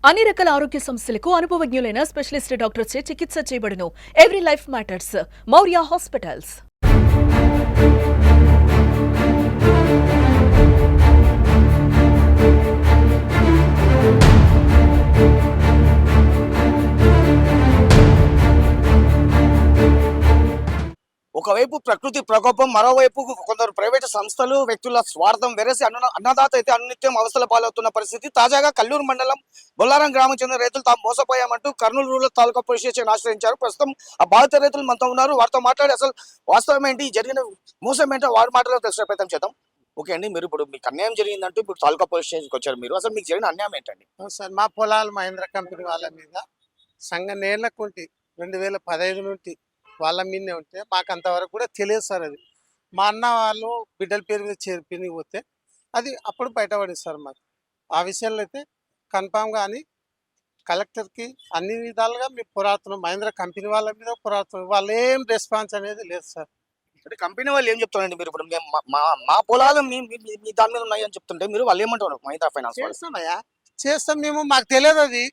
అన్ని రకాల ఆరోగ్య సమస్యలకు అనుభవజ్ఞులైన స్పెషలిస్ట్ డాక్టర్చే చికిత్స చేయబడును. Every life matters. Maurya hospitals. ఒకవైపు ప్రకృతి ప్రకోపం, మరోవైపు కొందరు ప్రైవేటు సంస్థలు, వ్యక్తుల స్వార్థం వెరసి అన్నదాత అయితే అనునిత్యం అవస్థల పాలవుతున్న పరిస్థితి. తాజాగా కల్లూరు మండలం బొల్లారం గ్రామం చెందిన రైతులు తాము మోసపోయామంటూ కర్నూలు రూరల్ తాలూకా పోలీస్ స్టేషన్ ఆశ్రయించారు. ప్రస్తుతం ఆ బాధిత రైతులు మనతో ఉన్నారు. వారితో మాట్లాడి అసలు వాస్తవం ఏంటి, జరిగిన మోసం ఏంటో వారి మాటలో తెలుసుకునే ప్రయత్నం చేద్దాం. ఓకే అండి, మీరు ఇప్పుడు మీకు అన్యాయం జరిగిందంటూ ఇప్పుడు తాలూకా పోలీస్ స్టేషన్కి వచ్చారు. మీరు అసలు మీకు జరిగిన అన్యాయం ఏంటండి? సార్, మా పొలాలు మహేంద్ర కంపెనీ వాళ్ళ మీద సంఘ నేళ్లకుంటి 2015 నుండి వాళ్ళ మీదనే ఉంటే మాకు అంతవరకు కూడా తెలియదు సార్. అది మా అన్న వాళ్ళు బిడ్డల పేరు మీద చేర్పిని పోతే అది అప్పుడు బయటపడింది సార్. మాకు ఆ విషయంలో అయితే కన్ఫామ్ కానీ కలెక్టర్కి అన్ని విధాలుగా మీ పురాతనం మహేంద్ర కంపెనీ వాళ్ళ మీద పురాతనం వాళ్ళు ఏం రెస్పాన్స్ అనేది లేదు సార్. అంటే కంపెనీ వాళ్ళు ఏం చెప్తారండి? మీరు ఇప్పుడు మేము మా పొలాలు మీ దాని మీద ఉన్నాయి అని చెప్తుంటే మీరు వాళ్ళు ఏమంటారు? మహీంద్రా ఫైనాన్స్ వాళ్ళు చేస్తామయ్యా, చేస్తాం మేము, మాకు తెలియదు. అది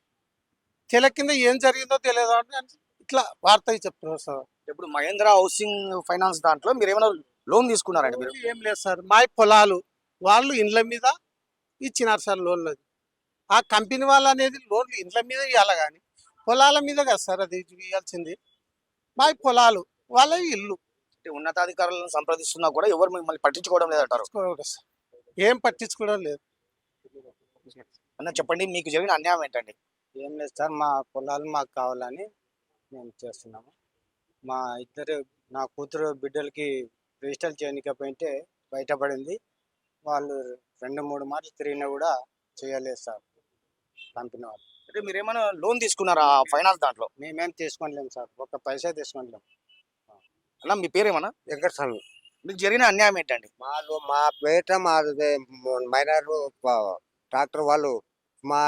తెల కింద ఏం జరిగిందో తెలియదు అంటే ఇట్లా వార్త చెప్తున్నారు సార్. ఇప్పుడు మహేంద్ర హౌసింగ్ ఫైనాన్స్ దాంట్లో మీరు ఏమైనా లోన్ తీసుకున్నారండి? మీరు ఏం లేదు సార్, మా పొలాలు వాళ్ళు ఇండ్ల మీద ఇచ్చినారు సార్ లోన్లు. ఆ కంపెనీ వాళ్ళు అనేది లోన్లు ఇండ్ల మీద ఇవ్వాలి కానీ పొలాల మీద కదా సార్ అది ఇవ్వాల్సింది. మా పొలాలు వాళ్ళ ఇల్లు. ఉన్నతాధికారులను సంప్రదిస్తున్నా కూడా ఎవరు మిమ్మల్ని పట్టించుకోవడం లేదంటారు. ఏం పట్టించుకోవడం లేదు. అన్న చెప్పండి, మీకు జరిగిన అన్యాయం ఏంటండి? ఏం లేదు సార్, మా పొలాలు మాకు కావాలని మేము చేస్తున్నాము. మా నా కూతురు బిడ్డలకి రిజిస్టర్ చేయకపోయింటే బయటపడింది. వాళ్ళు 2-3 మార్లు తిరిగినా కూడా చేయలేదు సార్ కంపెనీ వాళ్ళు. అంటే మీరు ఏమైనా లోన్ తీసుకున్నారా ఫైనాన్స్ దాంట్లో? మేమేం తీసుకోలేము సార్, ఒక్క పైసా తీసుకోలేము. అన్న మీ పేరేమన్నా? వెంకటస్వామి. మీకు జరిగిన అన్యాయం ఏంటండి? మా పేట మా మైనర్ ట్రాక్టర్ వాళ్ళు మా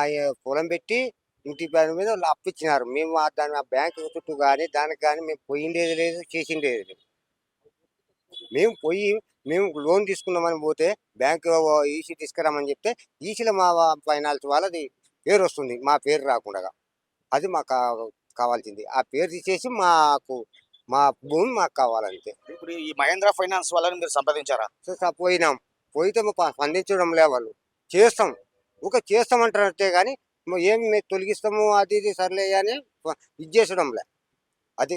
పొలం పెట్టి ఇంటి పైన మీద వాళ్ళు అప్పిచ్చినారు. మేము దాని బ్యాంకు చుట్టూ కానీ దానికి కానీ మేము పోయిండేది లేదు, చేసిండేది లేదు. మేము లోన్ తీసుకున్నామని పోతే బ్యాంకు ఈసీ తీసుకురామని చెప్తే ఈసీలో మా ఫైనాన్స్ వాళ్ళది పేరు వస్తుంది, మా పేరు రాకుండా. అది మాకు కావాల్సింది. ఆ పేరు తీసేసి మా భూమి మాకు కావాలంతే. ఇప్పుడు ఈ మహేంద్ర ఫైనాన్స్ వాళ్ళని మీరు సంప్రదించారా? పోయితే స్పందించడం లే. వాళ్ళు చేస్తామంటారంటే కానీ ఏం మేము తొలగిస్తాము అది ఇది సర్లే అని ఇది చేసడంలే. అది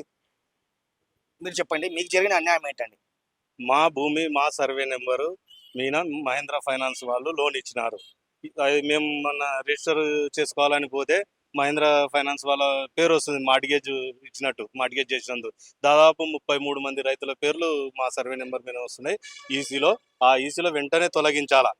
మీరు చెప్పండి, మీకు జరిగిన అన్యాయం ఏంటండి? మా భూమి మా సర్వే నెంబరు మీద మహేంద్ర ఫైనాన్స్ వాళ్ళు లోన్ ఇచ్చినారు. అది మేము మొన్న రిజిస్టర్ చేసుకోవాలని పోతే మహేంద్ర ఫైనాన్స్ వాళ్ళ పేరు వస్తుంది, మార్టిగేజ్ ఇచ్చినట్టు, మార్టిగేజ్ చేసినందుకు. దాదాపు 33 మంది రైతుల పేర్లు మా సర్వే నెంబర్ మీద వస్తున్నాయి ఈసీలో. ఆ ఈసీలో వెంటనే తొలగించాలా.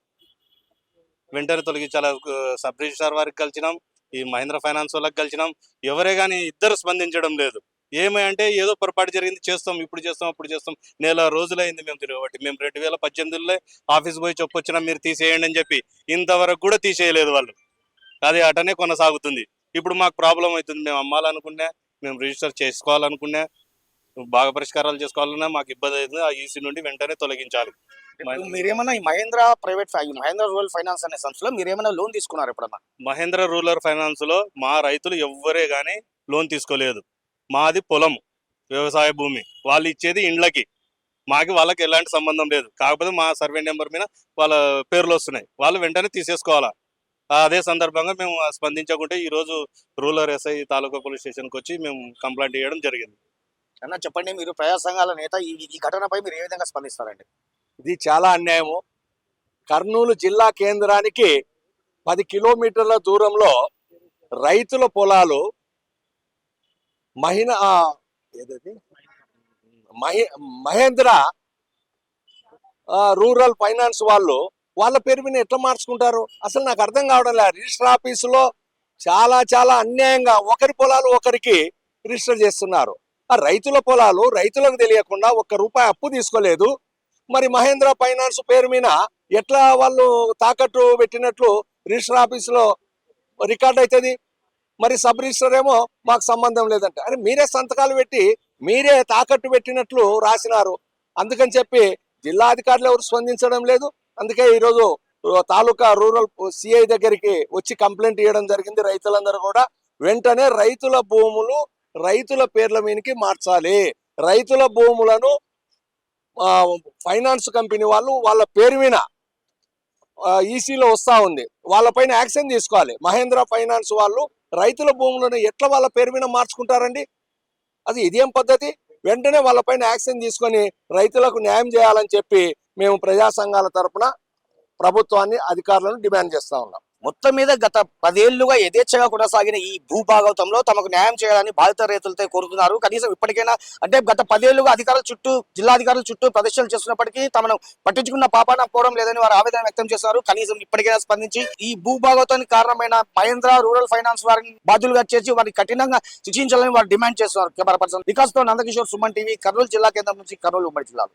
సబ్ రిజిస్ట్రార్ వారికి కలిసినాం, ఈ మహేంద్ర ఫైనాన్స్ వాళ్ళకి కలిసినాం. ఎవరే కానీ ఇద్దరు స్పందించడం లేదు. ఏమంటే ఏదో పొరపాటు జరిగింది, చేస్తాం, ఇప్పుడు చేస్తాం, అప్పుడు చేస్తాం. నెల రోజులైంది మేము తిరగబట్టి. మేము 2018లో ఆఫీస్ పోయి చెప్పొచ్చినా మీరు తీసేయండి అని చెప్పి, ఇంతవరకు కూడా తీసేయలేదు వాళ్ళు. అది అటనే కొనసాగుతుంది. ఇప్పుడు మాకు ప్రాబ్లం అవుతుంది. మేము అమ్మాలనుకున్నా, మేము రిజిస్టర్ చేసుకోవాలనుకున్నా, బాగా పరిష్కారాలు చేసుకోవాలన్నా మాకు ఇబ్బంది అవుతుంది. ఆ ఈసీ నుండి వెంటనే తొలగించాలి. మీరేమన్నా ఈ మహేంద్ర మహేంద్ర రూరల్ ఫైనాన్స్ అనే సంస్థలో మీరేమైనా లోన్ తీసుకున్నారు ఎప్పుడన్నా? మహేంద్ర రూరల్ ఫైనాన్స్ లో మా రైతులు ఎవ్వరే గానీ లోన్ తీసుకోలేదు. మాది పొలం, వ్యవసాయ భూమి. వాళ్ళు ఇచ్చేది ఇండ్లకి, వాళ్ళకి ఎలాంటి సంబంధం లేదు. కాకపోతే మా సర్వే నెంబర్ మీద వాళ్ళ పేర్లు వస్తున్నాయి. వాళ్ళు వెంటనే తీసేసుకోవాలా. అదే సందర్భంగా మేము స్పందించకుంటే ఈరోజు రూరల్ ఎస్ఐ తాలూకా పోలీస్ స్టేషన్కి వచ్చి మేము కంప్లైంట్ చేయడం జరిగింది. అన్న చెప్పండి, మీరు ప్రజా సంఘాల నేత, ఈ ఘటనపై మీరు ఏ విధంగా స్పందిస్తారండి? ఇది చాలా అన్యాయము. కర్నూలు జిల్లా కేంద్రానికి 10 కిలోమీటర్ల దూరంలో రైతుల పొలాలు మహేంద్ర రూరల్ ఫైనాన్స్ వాళ్ళ పేరు మీద ఎట్లా మార్చుకుంటారు? అసలు నాకు అర్థం కావడం లేదు. రిజిస్టర్ ఆఫీసులో చాలా అన్యాయంగా ఒకరి పొలాలు ఒకరికి రిజిస్టర్ చేస్తున్నారు. ఆ రైతుల పొలాలు రైతులకు తెలియకుండా ₹1 అప్పు తీసుకోలేదు. మరి మహేంద్ర ఫైనాన్స్ పేరు మీద ఎట్లా వాళ్ళు తాకట్టు పెట్టినట్లు రిజిస్టర్ ఆఫీసులో రికార్డ్ అవుతుంది? మరి సబ్ రిజిస్టర్ ఏమో మాకు సంబంధం లేదంటే, అని మీరే సంతకాలు పెట్టి మీరే తాకట్టు పెట్టినట్లు రాసినారు. అందుకని చెప్పి జిల్లా అధికారులు ఎవరు స్పందించడం లేదు. అందుకే ఈరోజు తాలూకా రూరల్ సిఐ దగ్గరికి వచ్చి కంప్లైంట్ ఇవ్వడం జరిగింది. రైతులందరూ కూడా వెంటనే రైతుల భూములు రైతుల పేర్ల మీదకి మార్చాలి. రైతుల భూములను ఫైనాన్స్ కంపెనీ వాళ్ళు వాళ్ళ పేరు మీద ఈసీలో వస్తా ఉంది, వాళ్ళపైన యాక్షన్ తీసుకోవాలి. మహేంద్ర ఫైనాన్స్ వాళ్ళు రైతుల భూములను ఎట్లా వాళ్ళ పేరు మీద మార్చుకుంటారండి? అది ఇదేం పద్ధతి? వెంటనే వాళ్ళపైన యాక్షన్ తీసుకొని రైతులకు న్యాయం చేయాలని చెప్పి మేము ప్రజా సంఘాల తరపున ప్రభుత్వాన్ని, అధికారులను డిమాండ్ చేస్తా ఉన్నాం. మొత్తం మీద గత 10 ఏళ్లుగా యథేచ్ఛగా కొనసాగిన ఈ భూభాగవతంలో తమకు న్యాయం చేయాలని బాధిత రైతులతో కోరుతున్నారు. కనీసం ఇప్పటికైనా, అంటే గత 10 ఏళ్లుగా అధికారుల చుట్టూ, జిల్లాధికారుల చుట్టూ ప్రదర్శనలు చేస్తున్నప్పటికీ తమను పట్టించుకున్న పాపాన పోవడం లేదని వారు ఆవేదన వ్యక్తం చేశారు. కనీసం ఇప్పటికైనా స్పందించి ఈ భూభాగవతానికి కారణమైన మహేంద్ర రూరల్ ఫైనాన్స్ వారిని బాధ్యులుగా చేర్చి వారిని కఠినంగా శిక్షించాలని వారు డిమాండ్ చేస్తున్నారు. కెమెరా పర్సన్ వికాస్ తో నందకిషోర్, సుమన్ టీవీ, కర్నూలు జిల్లా కేంద్రం నుంచి, కర్నూలు ఉమ్మడి జిల్లా.